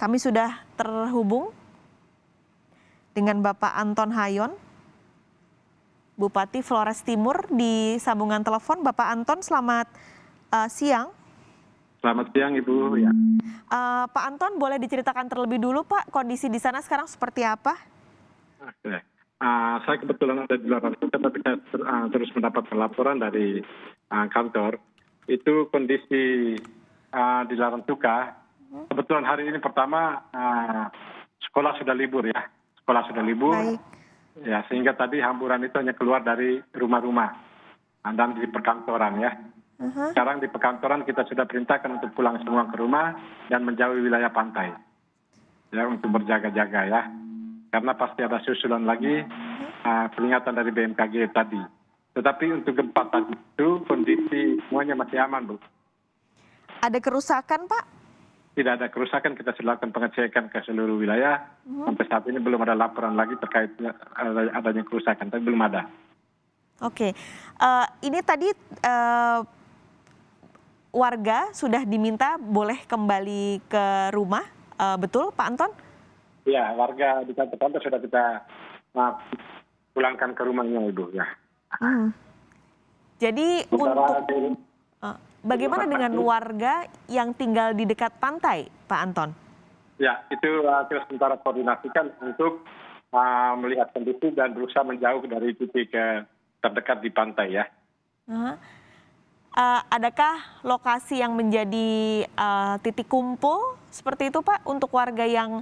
Kami sudah terhubung dengan Bapak Anton Hayon, Bupati Flores Timur di sambungan telepon. Bapak Anton, selamat siang. Selamat siang Ibu. Ya. Pak Anton, boleh diceritakan terlebih dulu Pak, kondisi di sana sekarang seperti apa? Oke. Saya kebetulan ada di luar kota, tapi saya terus mendapatkan laporan dari kantor. Itu kondisi di Larantuka. Kebetulan hari ini pertama sekolah sudah libur ya. Sekolah sudah libur. Baik. Ya, sehingga tadi hamburan itu hanya keluar dari rumah-rumah dan di perkantoran ya. Sekarang di perkantoran kita sudah perintahkan untuk pulang semua ke rumah dan menjauhi wilayah pantai. Ya, untuk berjaga-jaga ya. Karena pasti ada susulan lagi peringatan dari BMKG tadi. Tetapi untuk gempa tadi itu kondisi semuanya masih aman, Bu. Ada kerusakan Pak? Tidak ada kerusakan, kita sudah lakukan pengecekan ke seluruh wilayah. Sampai saat ini belum ada laporan lagi terkait adanya kerusakan, tapi belum ada. Oke, ini tadi warga sudah diminta boleh kembali ke rumah, betul Pak Anton? Ya, warga di kantor sudah kita pulangkan ke rumahnya Ibu ya. Jadi bagaimana dengan warga yang tinggal di dekat pantai, Pak Anton? Ya, itu kita sementara koordinasikan untuk melihat kondisi dan berusaha menjauh dari titik terdekat di pantai ya. Adakah lokasi yang menjadi titik kumpul seperti itu Pak untuk warga yang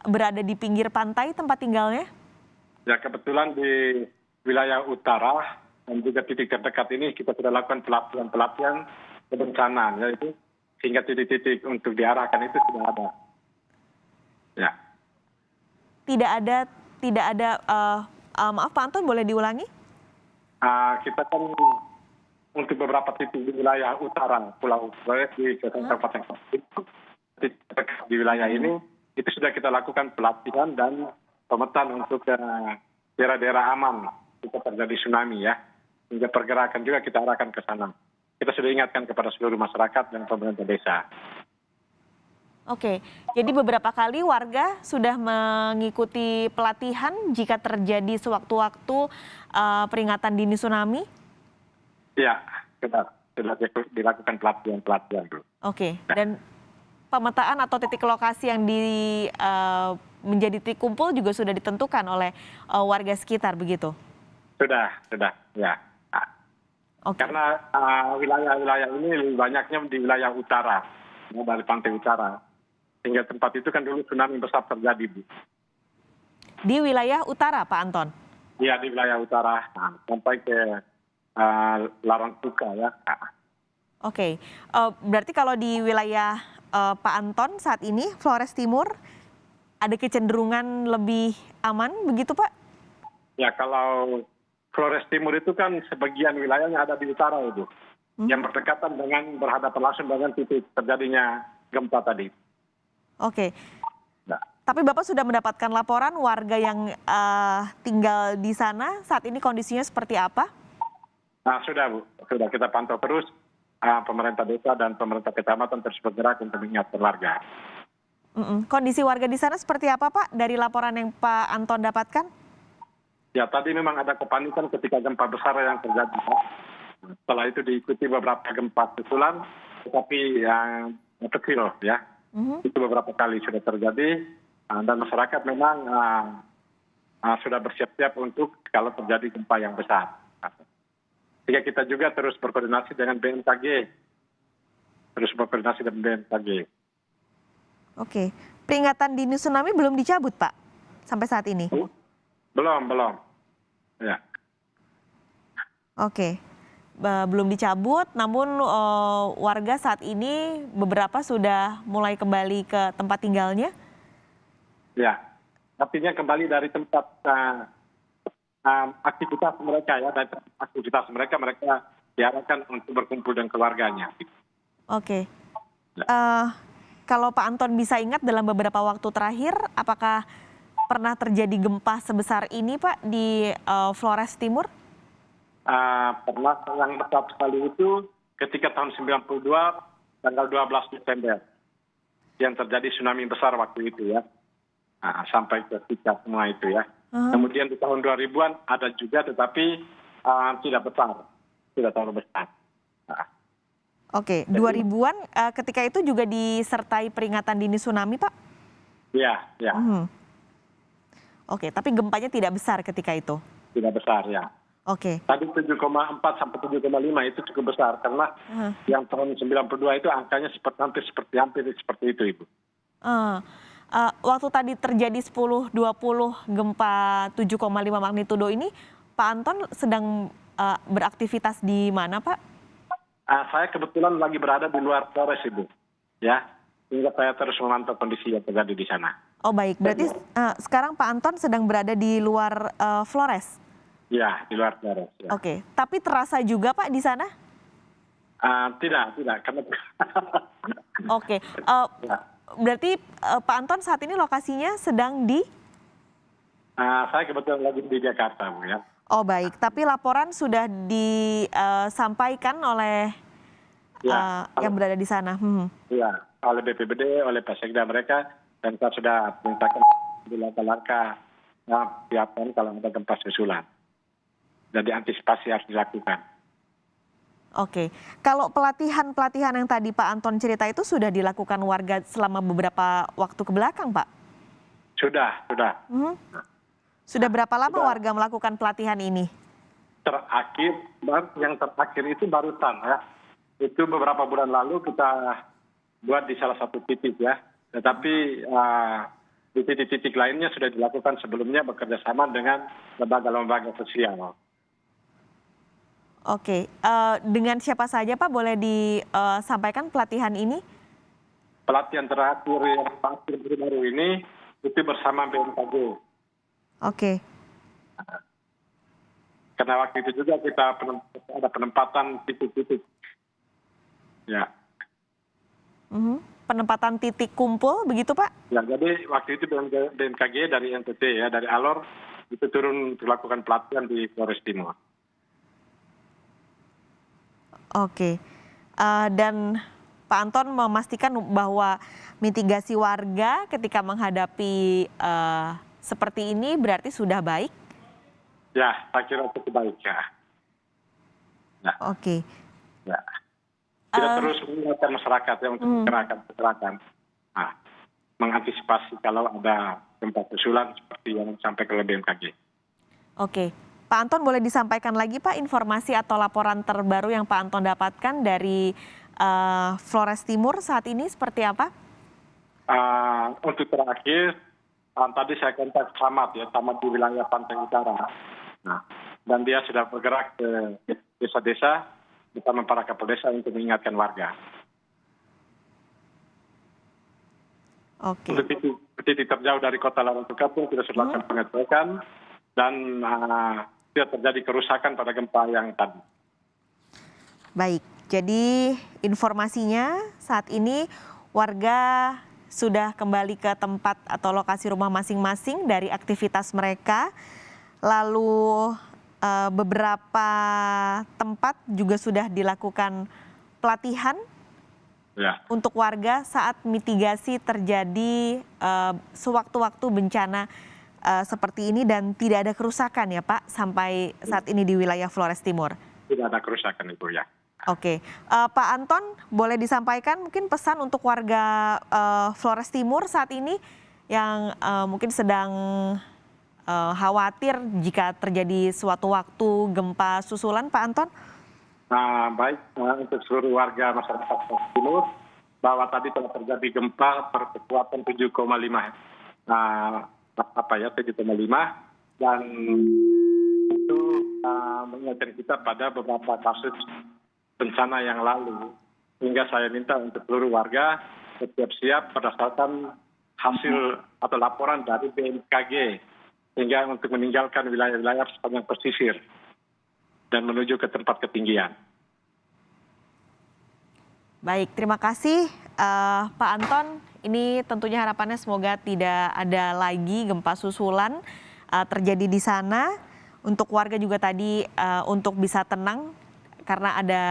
berada di pinggir pantai tempat tinggalnya? Ya, kebetulan di wilayah utara dan juga titik terdekat ini kita sudah lakukan pelatihan kebencanaan, yaitu sehingga titik-titik untuk diarahkan itu sudah ada. Ya. Tidak ada. Maaf Pak Anton, boleh diulangi? Kita kan untuk beberapa titik di wilayah utara Pulau Flores di Kabupaten di wilayah ini itu sudah kita lakukan pelatihan dan pemetaan untuk daerah-daerah aman jika terjadi tsunami ya. Hingga pergerakan juga kita arahkan ke sana. Kita sudah ingatkan kepada seluruh masyarakat dan pemerintah desa. Oke, jadi beberapa kali warga sudah mengikuti pelatihan jika terjadi sewaktu-waktu peringatan dini tsunami? Ya, sudah dilakukan pelatihan dulu. Oke, dan pemetaan atau titik lokasi yang menjadi titik kumpul juga sudah ditentukan oleh warga sekitar begitu? Sudah, ya. Okay. Karena wilayah-wilayah ini lebih banyaknya di wilayah utara, dari pantai utara. Sehingga tempat itu kan dulu tsunami besar terjadi, Bu. Di wilayah utara, Pak Anton? Iya, di wilayah utara, sampai ke Larantuka ya. Oke, berarti kalau di wilayah Pak Anton saat ini, Flores Timur, ada kecenderungan lebih aman begitu Pak? Ya, kalau Flores Timur itu kan sebagian wilayahnya ada di utara itu, yang berdekatan dengan berhadapan langsung dengan titik terjadinya gempa tadi. Oke. Nah. Tapi Bapak sudah mendapatkan laporan warga yang tinggal di sana saat ini kondisinya seperti apa? Nah, sudah Bu, sudah kita pantau terus. Pemerintah desa dan pemerintah kecamatan terus bergerak untuk mengingatkan warga. Kondisi warga di sana seperti apa Pak dari laporan yang Pak Anton dapatkan? Ya, tadi memang ada kepanikan ketika gempa besar yang terjadi. Setelah itu diikuti beberapa gempa susulan, tetapi yang kecil ya. Itu beberapa kali sudah terjadi dan masyarakat memang sudah bersiap-siap untuk kalau terjadi gempa yang besar. Sehingga kita juga terus berkoordinasi dengan BMKG. Oke, peringatan dini tsunami belum dicabut Pak sampai saat ini? Belum. Ya. Oke, belum dicabut, namun warga saat ini beberapa sudah mulai kembali ke tempat tinggalnya? Ya, artinya kembali dari tempat aktivitas mereka ya, dari aktivitas mereka diarahkan untuk berkumpul dengan keluarganya. Oke. Kalau Pak Anton bisa ingat dalam beberapa waktu terakhir, apakah pernah terjadi gempa sebesar ini Pak di Flores Timur? Pernah yang besar sekali itu ketika tahun 92 tanggal 12 Desember. yang terjadi tsunami besar waktu itu ya. Sampai ke kita semua itu ya. Kemudian di tahun 2000-an ada juga tetapi tidak besar, tidak terlalu besar. Oke, 2000-an ketika itu juga disertai peringatan dini tsunami, Pak? Iya, ya. Oke, tapi gempanya tidak besar ketika itu? Tidak besar ya. Oke. Tadi 7,4 sampai 7,5 itu cukup besar karena yang tahun 92 itu angkanya hampir seperti itu, Ibu. Waktu tadi terjadi 10-20 gempa 7,5 magnitudo ini, Pak Anton sedang beraktivitas di mana, Pak? Saya kebetulan lagi berada di luar Flores, Ibu. Ya, sehingga saya terus memantau kondisi yang terjadi di sana. Oh baik, berarti sekarang Pak Anton sedang berada di luar Flores? Ya, di luar Flores. Ya. Oke, tapi terasa juga Pak di sana? Tidak, karena. Oke, berarti Pak Anton saat ini lokasinya sedang di? Saya kebetulan lagi di Jakarta, Bu ya. Oh baik, tapi laporan sudah disampaikan oleh yang berada di sana. Ya, oleh BPBD, oleh Pak Sekda mereka, dan kita sudah perintahkan langkah-langkah siapkan kalau ada gempa susulan. Jadi antisipasi harus dilakukan. Oke, kalau pelatihan yang tadi Pak Anton cerita itu sudah dilakukan warga selama beberapa waktu kebelakang, Pak? Sudah. Sudah berapa lama warga melakukan pelatihan ini? Yang terakhir itu barusan ya. Itu beberapa bulan lalu kita buat di salah satu titik ya. Tetapi di titik-titik lainnya sudah dilakukan sebelumnya bekerja sama dengan lembaga-lembaga sosial. Oke, dengan siapa saja Pak boleh disampaikan pelatihan ini? Pelatihan terakhir yang baru ini itu bersama BMKG. Oke. Karena waktu itu juga kita ada penempatan titik-titik. Ya. Penempatan titik kumpul begitu Pak? Ya, jadi waktu itu BMKG dari NTT ya, dari Alor itu turun melakukan pelatihan di Flores Timur. Oke. Dan Pak Anton memastikan bahwa mitigasi warga ketika menghadapi seperti ini berarti sudah baik? Ya, saya kira cukup baik ya. Oke. Ya. Kita terus mengingatkan masyarakat ya untuk gerakan mengantisipasi kalau ada gempa susulan seperti yang disampaikan oleh BMKG. Oke. Pak Anton boleh disampaikan lagi Pak informasi atau laporan terbaru yang Pak Anton dapatkan dari Flores Timur saat ini seperti apa? Untuk terakhir, tadi saya kontak camat di wilayah Pantai Utara. Dan dia sudah bergerak ke desa-desa bersama para kepala desa untuk mengingatkan warga. Oke. Untuk titik terjauh dari kota Larantuka pun kita sudah lakukan pengecekan dan tidak terjadi kerusakan pada gempa yang tadi. Baik, jadi informasinya saat ini warga sudah kembali ke tempat atau lokasi rumah masing-masing dari aktivitas mereka. Lalu beberapa tempat juga sudah dilakukan pelatihan untuk warga saat mitigasi terjadi sewaktu-waktu bencana seperti ini dan tidak ada kerusakan ya Pak sampai saat ini di wilayah Flores Timur. Tidak ada kerusakan Ibu ya. Oke, Pak Anton boleh disampaikan mungkin pesan untuk warga Flores Timur saat ini yang mungkin sedang khawatir jika terjadi suatu waktu gempa susulan, Pak Anton? Baik, untuk seluruh warga masyarakat Flores Timur bahwa tadi telah terjadi gempa berkekuatan 7,5 dan itu mengingatkan kita pada beberapa kasus bencana yang lalu, sehingga saya minta untuk seluruh warga siap-siap berdasarkan hasil atau laporan dari BMKG sehingga untuk meninggalkan wilayah-wilayah sepanjang pesisir dan menuju ke tempat ketinggian. Baik, terima kasih Pak Anton. Ini tentunya harapannya semoga tidak ada lagi gempa susulan terjadi di sana. Untuk warga juga tadi untuk bisa tenang karena ada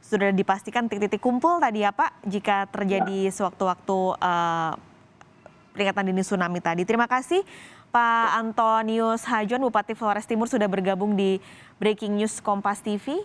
sudah dipastikan titik-titik kumpul tadi ya Pak, jika terjadi sewaktu-waktu peringatan dini tsunami tadi. Terima kasih Pak Antonius Hajon, Bupati Flores Timur sudah bergabung di Breaking News Kompas TV.